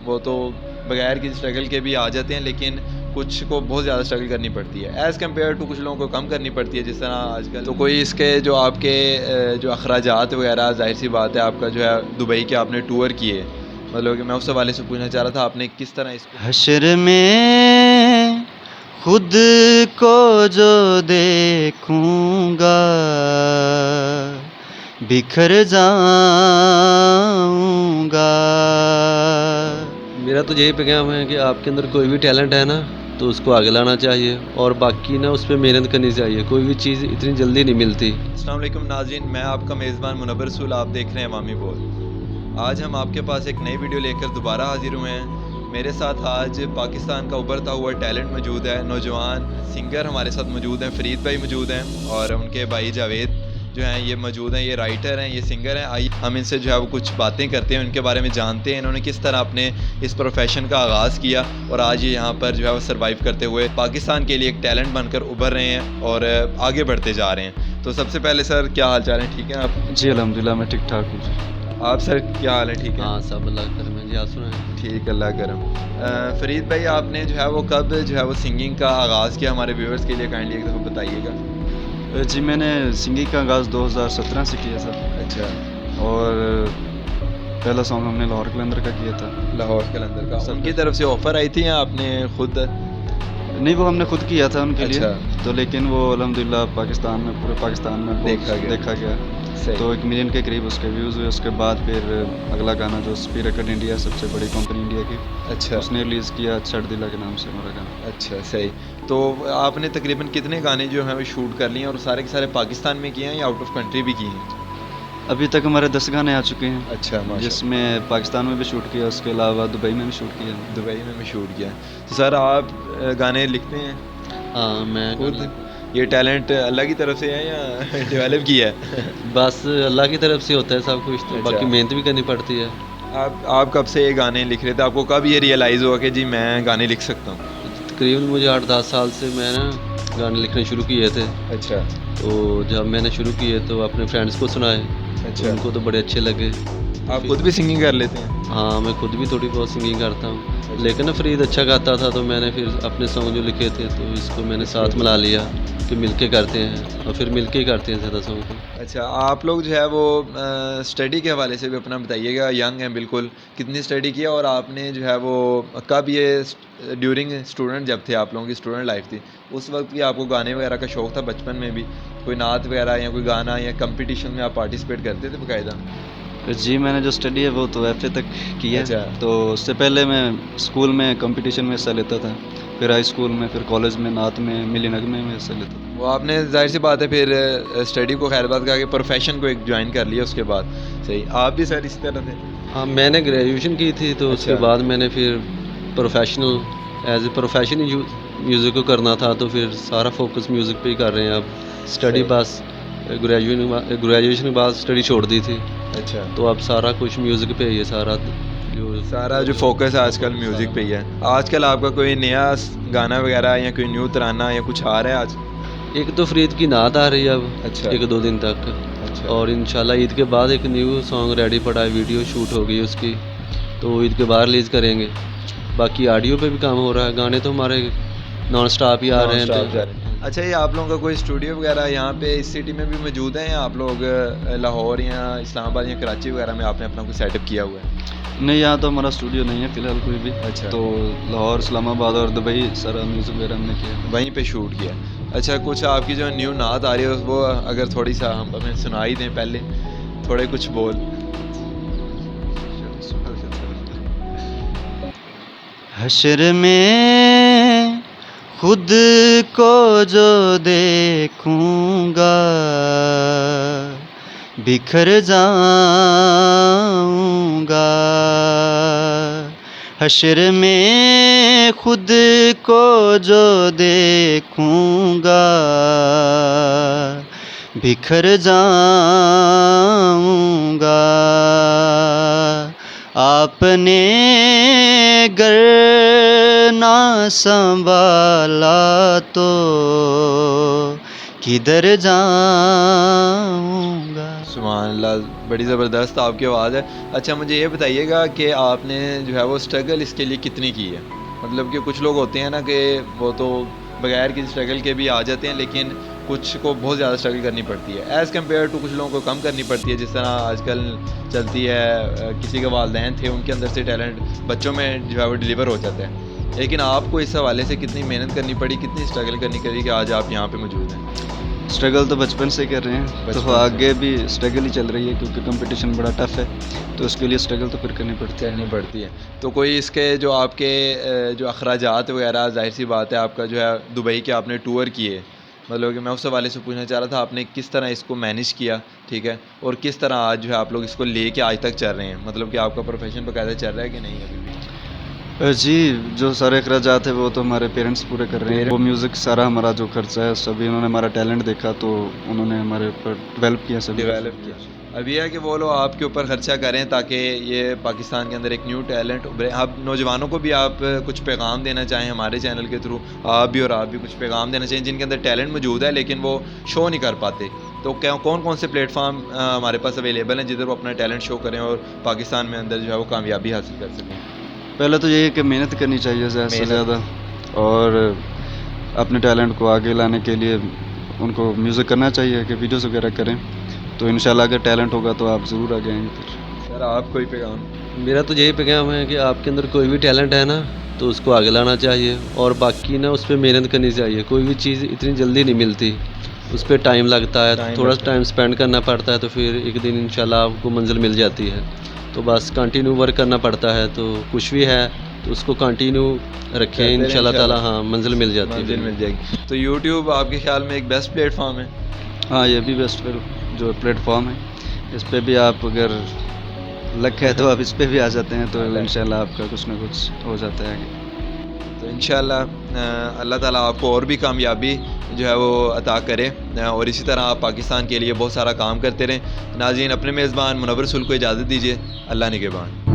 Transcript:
वो तो बगैर किसी स्ट्रगल के भी आ जाते हैं, लेकिन कुछ को बहुत ज़्यादा स्ट्रगल करनी पड़ती है एज़ कम्पेयर टू कुछ लोगों को कम करनी पड़ती है जिस तरह आजकल। तो कोई इसके जो आपके जो अखराजात वगैरह, जाहिर सी बात है आपका जो है दुबई के आपने टूर किए, मतलब कि मैं उस हवाले से पूछना चाह रहा था आपने किस तरह इसको। हश्र में खुद को जो देखूंगा बिखर जाऊंगा। मेरा तो यही पैगाम है कि आपके अंदर कोई भी टैलेंट है ना तो उसको आगे लाना चाहिए और बाकी ना उस पर मेहनत करनी चाहिए। कोई भी चीज़ इतनी जल्दी नहीं मिलती। अस्सलाम वालेकुम नाज़रीन, मैं आपका मेज़बान मुनव्वर रसूल, आप देख रहे हैं अवामी बोल। आज हम आपके पास एक नई वीडियो लेकर दोबारा हाजिर हुए हैं। मेरे साथ आज पाकिस्तान का उभरता हुआ टैलेंट मौजूद है, नौजवान सिंगर हमारे साथ मौजूद हैं, फ़रीद भाई मौजूद हैं और उनके भाई जावेद जो हैं ये मौजूद हैं। ये राइटर हैं, ये सिंगर हैं। आइए हम इनसे जो है वो कुछ बातें करते हैं, उनके बारे में जानते हैं, इन्होंने किस तरह अपने इस प्रोफेशन का आगाज़ किया और आज ये यहाँ पर जो है वो सर्वाइव करते हुए पाकिस्तान के लिए एक टैलेंट बनकर उभर रहे हैं और आगे बढ़ते जा रहे हैं। तो सबसे पहले सर क्या हाल चाल है, ठीक है आप? जी अल्हम्दुलिल्लाह मैं ठीक ठाक हूँ। आप सर क्या हाल है, ठीक है? हाँ सब अल्लाह का करम है जी, आप सुनाएं। ठीक, अल्लाह करम। फ़रीद भाई आपने जो है वो कब जो है वो सिंगिंग का आगाज़ किया, हमारे व्यूअर्स के लिए काइंडली एक दफ़ा बताइएगा। जी मैंने सिंगिंग का आगाज़ 2017 से किया सर। अच्छा, और पहला सॉन्ग हमने लाहौर कलंदर का किया था। लाहौर कलंदर का सब उनकी तरफ से ऑफ़र आई थी या आपने खुद? नहीं, वो हमने खुद किया था उनके अच्छा। लिए। तो लेकिन वो अल्हम्दुलिल्लाह पाकिस्तान में, पूरे पाकिस्तान में बहुत देखा गया। सही। तो 1 मिलियन के करीब उसके व्यूज़ हुए। उसके बाद फिर अगला गाना जो स्पी रिकॉर्ड इंडिया, सबसे बड़ी कंपनी इंडिया की, अच्छा उसने रिलीज़ किया छड़ दिला के नाम से हमारा गाना। अच्छा, सही। तो आपने तकरीबन कितने गाने जो हैं वो शूट कर लिए हैं और सारे के सारे पाकिस्तान में किए हैं या आउट ऑफ कंट्री भी किए हैं? अभी तक हमारे 10 गाने आ चुके हैं, अच्छा, माशाल्लाह। जिसमें पाकिस्तान में भी शूट किया, उसके अलावा दुबई में भी शूट किया। दुबई में भी शूट किया। तो सर आप गाने लिखते हैं हाँ मैं खुद? ये टैलेंट अल्लाह की तरफ से है या डेवलप किया है? बस अल्लाह की तरफ से होता है सब कुछ, तो अच्छा। बाकी मेहनत भी करनी पड़ती है। आप कब से ये गाने लिख रहे थे? आपको कब ये रियलाइज़ हुआ कि जी मैं गाने लिख सकता हूँ? तकरीबन मुझे 8-10 साल से मैं ना गाने लिखने शुरू किए थे। अच्छा, तो जब मैंने शुरू किए तो अपने फ्रेंड्स को सुनाए, अच्छा। तो उनको तो बड़े अच्छे लगे। आप खुद भी सिंगिंग कर लेते हैं? हाँ मैं खुद भी थोड़ी बहुत सिंगिंग करता हूँ, लेकिन ना फरीद अच्छा गाता था तो मैंने फिर अपने सॉन्ग जो लिखे थे तो इसको मैंने साथ मिला लिया कि मिलके करते हैं और फिर मिलके ही करते हैं ज़्यादा सॉन्ग को। अच्छा, आप लोग जो है वो स्टडी के हवाले से भी अपना बताइएगा, यंग हैं बिल्कुल, कितनी स्टडी किया और आपने जो है वो कब ये ड्यूरिंग स्टूडेंट जब थे, आप लोगों की स्टूडेंट लाइफ थी, उस वक्त भी आपको गाने वगैरह का शौक़ था बचपन में भी? कोई नात वगैरह या कोई गाना या कंपटीशन में आप पार्टिसिपेट करते थे बाकायदा? जी मैंने जो स्टडी है वो तो एफए तक की है। अच्छा। तो उससे पहले मैं स्कूल में कंपटीशन में हिस्सा लेता था, फिर हाई स्कूल में, फिर कॉलेज में नात में, मिली नगमे में हिस्सा लेता था। वो आपने ज़ाहिर सी बात है फिर स्टडी को खैर बात कहा कि प्रोफेशन को एक ज्वाइन कर लिया उसके बाद। सही, आप भी सर इसी तरह थे? हाँ मैंने ग्रेजुएशन की थी तो उसके अच्छा। बाद मैंने फिर प्रोफेशनल एज ए प्रोफेशन ही म्यूज़िक को करना था, तो फिर सारा फोकस म्यूज़िक पे ही कर रहे हैं अब। स्टडी सही। बस ग्रेजुएशन के बाद स्टडी छोड़ दी थी, अच्छा, तो अब सारा कुछ म्यूज़िक पे ही है। सारा जो फोकस है आजकल म्यूज़िक पे ही है। आजकल आपका कोई नया गाना वगैरह या कोई न्यू तराना या कुछ आ रहा है आज? एक तो फरीद की नात आ रही है अब, अच्छा। 1-2 दिन तक। अच्छा। और इंशाल्लाह ईद के बाद एक न्यू सॉन्ग रेडी पड़ा है, वीडियो शूट हो गई उसकी, तो ईद के बाद रिलीज़ करेंगे। बाकी ऑडियो पे भी काम हो रहा है, गाने तो हमारे नॉन स्टॉप ही आ रहे हैं। नॉन-स्टॉप जा रहे हैं। अच्छा, ये आप लोगों का कोई स्टूडियो वगैरह यहाँ पे इस सिटी में भी मौजूद है या आप लोग लाहौर या इस्लामाबाद या कराची वगैरह में आपने अपना कोई सेटअप किया हुआ है? नहीं, यहाँ तो हमारा स्टूडियो नहीं है फ़िलहाल कोई भी। अच्छा। तो लाहौर, इस्लामाबाद और दुबई सारा म्यूज़िक वगैरह हमने किया। वहीं पे शूट किया। अच्छा, कुछ आपकी जो न्यू नात आ रही है वो अगर थोड़ी सा हम हमें सुना ही दें पहले, थोड़े कुछ बोल। हश्र में खुद को जो देखूंगा बिखर जाऊंगा। हश्र में खुद को जो देखूंगा बिखर जाऊंगा। आपने गर ना संभाला तो किधर जाऊंगा। सुभान अल्लाह, बड़ी ज़बरदस्त आपकी आवाज़ है। अच्छा मुझे ये बताइएगा कि आपने जो है वो स्ट्रगल इसके लिए कितनी की है? मतलब कि कुछ लोग होते हैं ना कि वो तो बगैर किसी स्ट्रगल के भी आ जाते हैं, लेकिन कुछ को बहुत ज़्यादा स्ट्रगल करनी पड़ती है एज़ कम्पेयर टू कुछ लोगों को कम करनी पड़ती है। जिस तरह आजकल चलती है किसी के वालिदैन थे, उनके अंदर से टैलेंट बच्चों में जो है वो डिलीवर हो जाता है। लेकिन आपको इस हवाले से कितनी मेहनत करनी पड़ी, कितनी स्ट्रगल करनी पड़ी कि आज आप यहाँ पे मौजूद हैं? स्ट्रगल तो बचपन से कर रहे हैं, बचपन तो से। आगे भी स्ट्रगल ही चल रही है क्योंकि कंपटीशन बड़ा टफ है, तो उसके लिए स्ट्रगल तो फिर करनी पड़ती है। करनी पड़ती है। तो कोई इसके जो आपके जो अखराजात वगैरह, ज़ाहिर सी बात है आपका जो है दुबई के आपने टूर किए, मतलब कि मैं उस हवाले से पूछना चाह रहा था आपने किस तरह इसको मैनेज किया, ठीक है? और किस तरह आज जो है आप लोग इसको लेके आज तक चल रहे हैं, मतलब कि आपका प्रोफेशन बाकायदा चल रहा है कि नहीं अभी भी? जी, जो सारे अखराजात है वो तो हमारे पेरेंट्स पूरे कर रहे हैं। वो म्यूज़िक सारा हमारा जो खर्चा है सभी उन्होंने हमारा टैलेंट देखा तो उन्होंने हमारे ऊपर डेवलप किया सभी। डेवलप किया। अब ये है कि वो लोग आपके ऊपर खर्चा करें ताकि ये पाकिस्तान के अंदर एक न्यू टैलेंट उभरे। आप नौजवानों को भी आप कुछ पैगाम देना चाहें हमारे चैनल के थ्रू, आप भी कुछ पैगाम देना चाहें जिनके अंदर टैलेंट मौजूद है लेकिन वो शो नहीं कर पाते, तो क्या कौन कौन से प्लेटफॉर्म हमारे पास अवेलेबल हैं जिधर वो अपना टैलेंट शो करें और पाकिस्तान में अंदर जो है वो कामयाबी हासिल कर सकें? पहले तो ये है कि मेहनत करनी चाहिए ज़्यादा से मेहनत। ज़्यादा, और अपने टैलेंट को आगे लाने के लिए उनको म्यूज़िक करना चाहिए कि वीडियोस वगैरह करें, तो इंशाल्लाह अगर टैलेंट होगा तो आप ज़रूर आगे आएंगे फिर। सर आप कोई पैगाम? मेरा तो यही पैगाम है कि आपके अंदर कोई भी टैलेंट है ना तो उसको आगे लाना चाहिए, और बाकी ना उस पर मेहनत करनी चाहिए। कोई भी चीज़ इतनी जल्दी नहीं मिलती, उस पर टाइम लगता है, टाइम थोड़ा लगता है। टाइम स्पेंड करना पड़ता है, तो फिर एक दिन इंशाल्लाह आपको मंजिल मिल जाती है। तो बस कंटिन्यू वर्क करना पड़ता है, तो कुछ भी है तो उसको कंटिन्यू करते रखें, रहें इंशाल्लाह ताला इंशाल्लाह। हाँ मंजिल मिल जाती है। मंजिल मिल जाएगी। तो यूट्यूब आपके ख्याल में एक बेस्ट प्लेटफॉर्म है? हाँ, ये भी बेस्ट जो प्लेटफॉर्म है, इस पे भी आप अगर लक है तो आप इस पे भी आ जाते हैं, तो इंशाल्लाह आपका कुछ ना कुछ हो जाता है आगे। तो इंशाल्लाह अल्लाह ताला आपको और भी कामयाबी जो है वो अता करे और इसी तरह आप पाकिस्तान के लिए बहुत सारा काम करते रहें। नाज़रीन, अपने मेज़बान मुनव्वर रसूल को इजाज़त दीजिए। अल्लाह निगहबान।